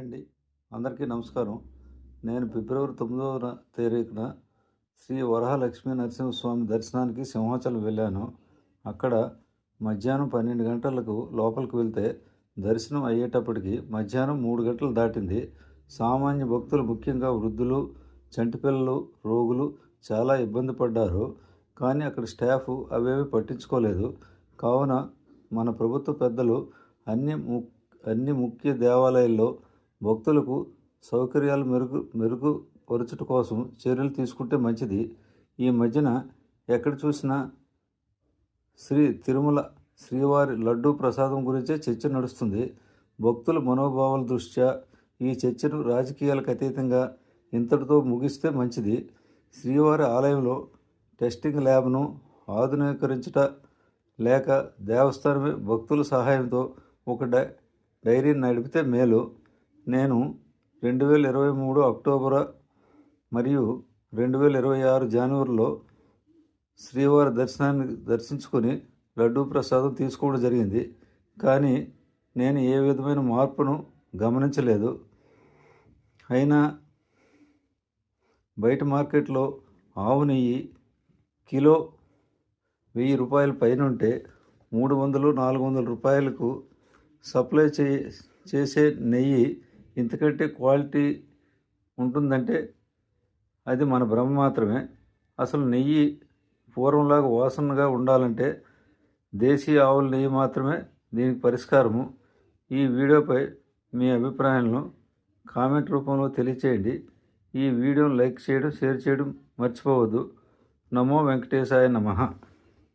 అండి. అందరికీ నమస్కారం. నేను ఫిబ్రవరి 9వ తారీఖున శ్రీ వరహాలక్ష్మీ నరసింహస్వామి దర్శనానికి సింహాచలం వెళ్ళాను. అక్కడ మధ్యాహ్నం 12 గంటలకు లోపలికి వెళ్తే దర్శనం అయ్యేటప్పటికి మధ్యాహ్నం 3 గంటలు దాటింది. సామాన్య భక్తులు, ముఖ్యంగా వృద్ధులు, చంటిపిల్లలు, రోగులు చాలా ఇబ్బంది పడ్డారు. కానీ అక్కడ స్టాఫ్ అవేవి పట్టించుకోలేదు. కావున మన ప్రభుత్వ పెద్దలు అన్ని ముఖ్య దేవాలయాల్లో భక్తులకు సౌకర్యాలు మెరుగుపరచుట కోసం చర్యలు తీసుకుంటే మంచిది. ఈ మధ్యన ఎక్కడ చూసినా శ్రీ తిరుమల శ్రీవారి లడ్డూ ప్రసాదం గురించే చర్చ నడుస్తుంది. భక్తుల మనోభావాల దృష్ట్యా ఈ చర్చను రాజకీయాలకు అతీతంగా ఇంతటితో ముగిస్తే మంచిది. శ్రీవారి ఆలయంలో టెస్టింగ్ ల్యాబ్ను ఆధునీకరించుట లేక దేవస్థానమే భక్తుల సహాయంతో ఒక డైరీని నడిపితే మేలు. నేను 2023 అక్టోబర్ మరియు 2026 జనవరిలో శ్రీవారి దర్శించుకొని లడ్డూ ప్రసాదం తీసుకోవడం జరిగింది. కానీ నేను ఏ విధమైన మార్పును గమనించలేదు. అయినా బయట మార్కెట్లో ఆవు నెయ్యి కిలో 1000 రూపాయల పైన ఉంటే 300-400 రూపాయలకు సప్లై చేసే నెయ్యి ఇంతకంటే క్వాలిటీ ఉంటుందంటే అది మన భ్రమ మాత్రమే. అసలు నెయ్యి పూర్వంలాగా వాసనగా ఉండాలంటే దేశీయ ఆవుల నెయ్యి మాత్రమే దీనికి పరిష్కారము. ఈ వీడియోపై మీ అభిప్రాయాలను కామెంట్ రూపంలో తెలియచేయండి. ఈ వీడియోను లైక్ చేయడం, షేర్ చేయడం మర్చిపోవద్దు. నమో వెంకటేశాయ నమః.